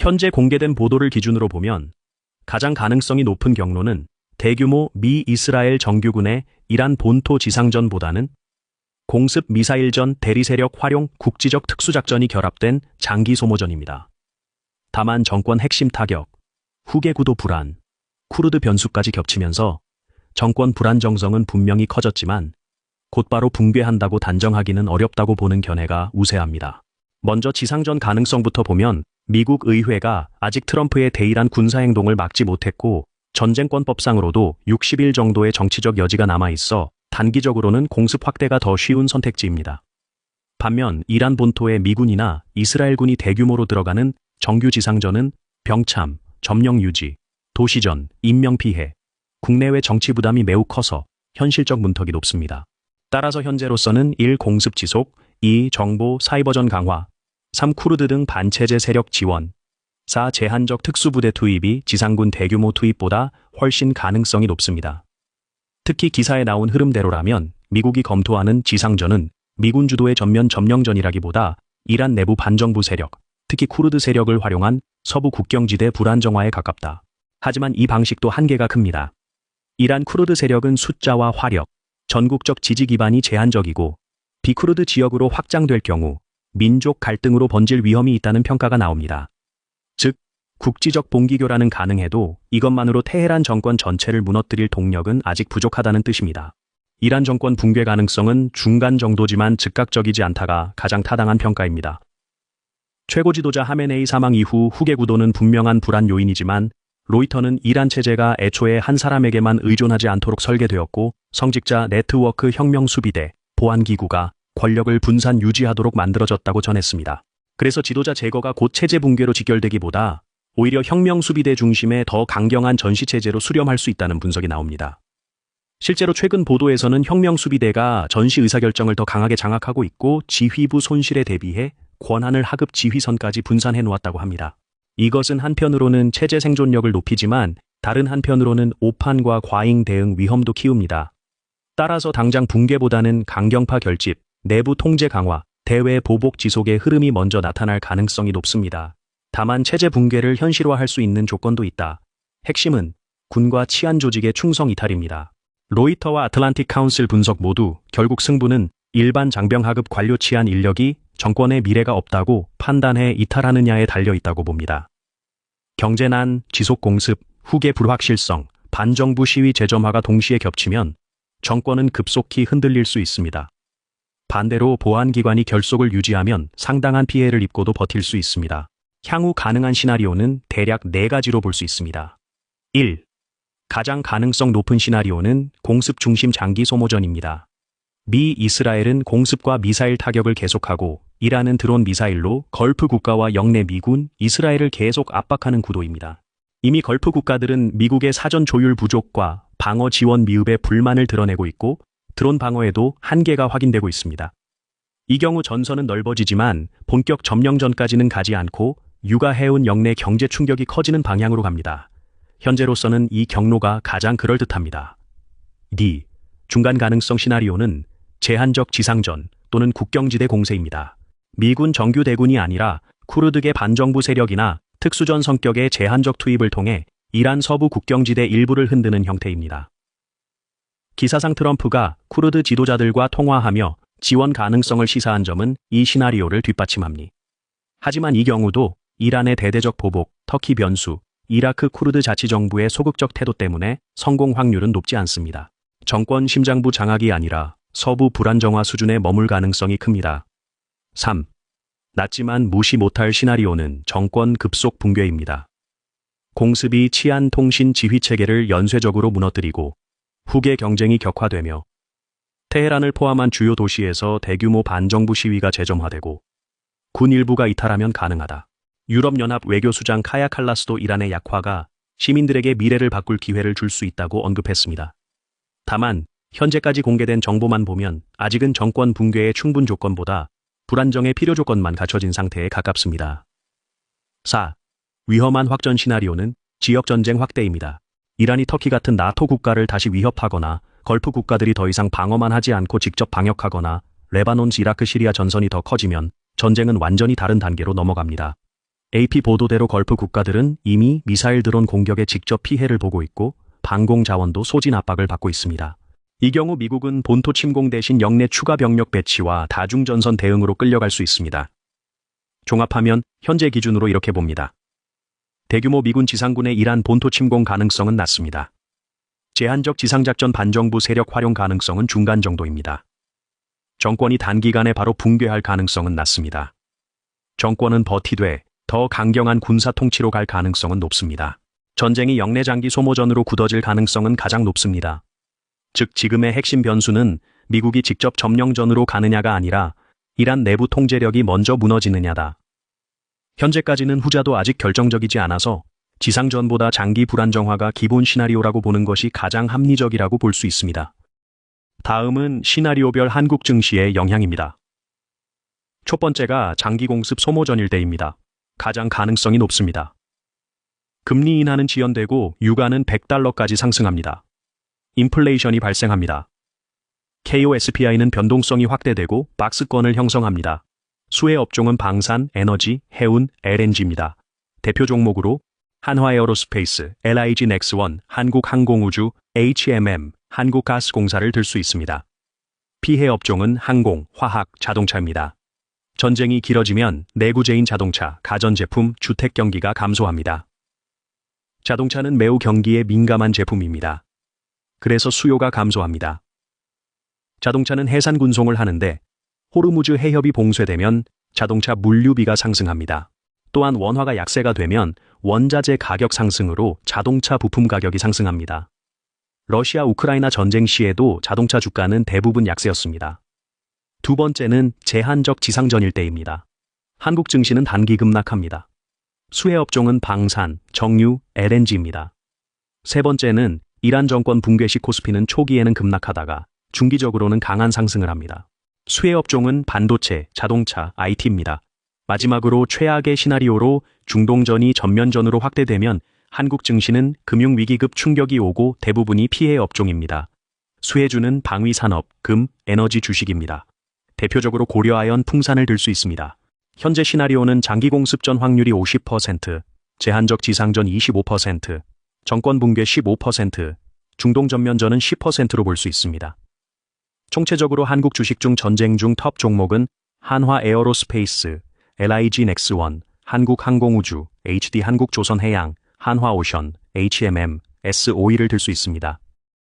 현재 공개된 보도를 기준으로 보면 가장 가능성이 높은 경로는 대규모 미 이스라엘 정규군의 이란 본토 지상전보다는 공습 미사일전 대리세력 활용 국지적 특수작전이 결합된 장기 소모전입니다. 다만 정권 핵심 타격, 후계 구도 불안, 쿠르드 변수까지 겹치면서 정권 불안정성은 분명히 커졌지만 곧바로 붕괴한다고 단정하기는 어렵다고 보는 견해가 우세합니다. 먼저 지상전 가능성부터 보면 미국 의회가 아직 트럼프의 대이란 군사행동을 막지 못했고 전쟁권법상으로도 60일 정도의 정치적 여지가 남아있어 단기적으로는 공습 확대가 더 쉬운 선택지입니다. 반면 이란 본토의 미군이나 이스라엘군이 대규모로 들어가는 정규 지상전은 병참, 점령 유지, 도시전, 인명피해, 국내외 정치 부담이 매우 커서 현실적 문턱이 높습니다. 따라서 현재로서는 1. 공습 지속, 2. 정보, 사이버전 강화, 3. 쿠르드 등 반체제 세력 지원, 4. 제한적 특수부대 투입이 지상군 대규모 투입보다 훨씬 가능성이 높습니다. 특히 기사에 나온 흐름대로라면 미국이 검토하는 지상전은 미군 주도의 전면 점령전이라기보다 이란 내부 반정부 세력, 특히 쿠르드 세력을 활용한 서부 국경지대 불안정화에 가깝다. 하지만 이 방식도 한계가 큽니다. 이란 쿠르드 세력은 숫자와 화력, 전국적 지지 기반이 제한적이고 비쿠르드 지역으로 확장될 경우 민족 갈등으로 번질 위험이 있다는 평가가 나옵니다. 즉, 국지적 봉기교라는 가능해도 이것만으로 테헤란 정권 전체를 무너뜨릴 동력은 아직 부족하다는 뜻입니다. 이란 정권 붕괴 가능성은 중간 정도지만 즉각적이지 않다가 가장 타당한 평가입니다. 최고 지도자 하메네이 사망 이후 후계 구도는 분명한 불안 요인이지만 로이터는 이란 체제가 애초에 한 사람에게만 의존하지 않도록 설계되었고 성직자 네트워크 혁명수비대, 보안기구가 권력을 분산 유지하도록 만들어졌다고 전했습니다. 그래서 지도자 제거가 곧 체제 붕괴로 직결되기보다 오히려 혁명수비대 중심의 더 강경한 전시체제로 수렴할 수 있다는 분석이 나옵니다. 실제로 최근 보도에서는 혁명수비대가 전시 의사결정을 더 강하게 장악하고 있고 지휘부 손실에 대비해 권한을 하급 지휘선까지 분산해 놓았다고 합니다. 이것은 한편으로는 체제 생존력을 높이지만 다른 한편으로는 오판과 과잉 대응 위험도 키웁니다. 따라서 당장 붕괴보다는 강경파 결집, 내부 통제 강화, 대외 보복 지속의 흐름이 먼저 나타날 가능성이 높습니다. 다만 체제 붕괴를 현실화할 수 있는 조건도 있다. 핵심은 군과 치안 조직의 충성 이탈입니다. 로이터와 아틀란틱 카운슬 분석 모두 결국 승부는 일반 장병 하급 관료 치안 인력이 정권의 미래가 없다고 판단해 이탈하느냐에 달려 있다고 봅니다. 경제난, 지속공습, 후계 불확실성, 반정부 시위 재점화가 동시에 겹치면 정권은 급속히 흔들릴 수 있습니다. 반대로 보안기관이 결속을 유지하면 상당한 피해를 입고도 버틸 수 있습니다. 향후 가능한 시나리오는 대략 4가지로 볼 수 있습니다. 1. 가장 가능성 높은 시나리오는 공습 중심 장기 소모전입니다. 미, 이스라엘은 공습과 미사일 타격을 계속하고 이란은 드론 미사일로 걸프 국가와 영내 미군, 이스라엘을 계속 압박하는 구도입니다. 이미 걸프 국가들은 미국의 사전 조율 부족과 방어 지원 미흡에 불만을 드러내고 있고 드론 방어에도 한계가 확인되고 있습니다. 이 경우 전선은 넓어지지만 본격 점령전까지는 가지 않고 육아해운 영내 경제 충격이 커지는 방향으로 갑니다. 현재로서는 이 경로가 가장 그럴듯합니다. 2. 중간 가능성 시나리오는 제한적 지상전 또는 국경지대 공세입니다. 미군 정규 대군이 아니라 쿠르드계 반정부 세력이나 특수전 성격의 제한적 투입을 통해 이란 서부 국경지대 일부를 흔드는 형태입니다. 기사상 트럼프가 쿠르드 지도자들과 통화하며 지원 가능성을 시사한 점은 이 시나리오를 뒷받침합니다. 하지만 이 경우도 이란의 대대적 보복, 터키 변수, 이라크 쿠르드 자치정부의 소극적 태도 때문에 성공 확률은 높지 않습니다. 정권 심장부 장악이 아니라 서부 불안정화 수준에 머물 가능성이 큽니다. 3. 낮지만 무시 못할 시나리오는 정권 급속 붕괴입니다. 공습이 치안 통신 지휘 체계를 연쇄적으로 무너뜨리고 후계 경쟁이 격화되며 테헤란을 포함한 주요 도시에서 대규모 반정부 시위가 재점화되고 군 일부가 이탈하면 가능하다. 유럽연합 외교수장 카야 칼라스도 이란의 약화가 시민들에게 미래를 바꿀 기회를 줄 수 있다고 언급했습니다. 다만 현재까지 공개된 정보만 보면 아직은 정권 붕괴의 충분 조건보다 불안정의 필요 조건만 갖춰진 상태에 가깝습니다. 4. 위험한 확전 시나리오는 지역전쟁 확대입니다. 이란이 터키 같은 나토 국가를 다시 위협하거나 걸프 국가들이 더 이상 방어만 하지 않고 직접 방역하거나 레바논, 이라크, 시리아 전선이 더 커지면 전쟁은 완전히 다른 단계로 넘어갑니다. AP 보도대로 걸프 국가들은 이미 미사일 드론 공격에 직접 피해를 보고 있고 방공 자원도 소진 압박을 받고 있습니다. 이 경우 미국은 본토 침공 대신 영내 추가 병력 배치와 다중전선 대응으로 끌려갈 수 있습니다. 종합하면 현재 기준으로 이렇게 봅니다. 대규모 미군 지상군의 이란 본토 침공 가능성은 낮습니다. 제한적 지상작전 반정부 세력 활용 가능성은 중간 정도입니다. 정권이 단기간에 바로 붕괴할 가능성은 낮습니다. 정권은 버티되 더 강경한 군사 통치로 갈 가능성은 높습니다. 전쟁이 영내 장기 소모전으로 굳어질 가능성은 가장 높습니다. 즉 지금의 핵심 변수는 미국이 직접 점령전으로 가느냐가 아니라 이란 내부 통제력이 먼저 무너지느냐다. 현재까지는 후자도 아직 결정적이지 않아서 지상전보다 장기 불안정화가 기본 시나리오라고 보는 것이 가장 합리적이라고 볼 수 있습니다. 다음은 시나리오별 한국 증시의 영향입니다. 첫 번째가 장기 공습 소모전일 때입니다. 가장 가능성이 높습니다. 금리 인하는 지연되고 유가는 100달러까지 상승합니다. 인플레이션이 발생합니다. KOSPI는 변동성이 확대되고 박스권을 형성합니다. 수혜 업종은 방산, 에너지, 해운, LNG입니다. 대표 종목으로 한화에어로스페이스, LIG넥스원, 한국항공우주, HMM, 한국가스공사를 들 수 있습니다. 피해 업종은 항공, 화학, 자동차입니다. 전쟁이 길어지면 내구재인 자동차, 가전제품, 주택 경기가 감소합니다. 자동차는 매우 경기에 민감한 제품입니다. 그래서 수요가 감소합니다. 자동차는 해산 군송을 하는데 호르무즈 해협이 봉쇄되면 자동차 물류비가 상승합니다. 또한 원화가 약세가 되면 원자재 가격 상승으로 자동차 부품 가격이 상승합니다. 러시아 우크라이나 전쟁 시에도 자동차 주가는 대부분 약세였습니다. 두 번째는 제한적 지상전일 때입니다. 한국 증시는 단기 급락합니다. 수혜 업종은 방산, 정유, LNG입니다. 세 번째는 이란 정권 붕괴 시 코스피는 초기에는 급락하다가 중기적으로는 강한 상승을 합니다. 수혜 업종은 반도체, 자동차, IT입니다. 마지막으로 최악의 시나리오로 중동전이 전면전으로 확대되면 한국 증시는 금융위기급 충격이 오고 대부분이 피해 업종입니다. 수혜주는 방위산업, 금, 에너지 주식입니다. 대표적으로 고려아연 풍산을 들 수 있습니다. 현재 시나리오는 장기 공습전 확률이 50%, 제한적 지상전 25%, 정권 붕괴 15%, 중동 전면전은 10%로 볼 수 있습니다. 총체적으로 한국 주식 중 전쟁 중 톱 종목은 한화에어로스페이스, LIG넥스원, 한국항공우주, HD 한국조선해양, 한화오션, HMM, S-오일을 들 수 있습니다.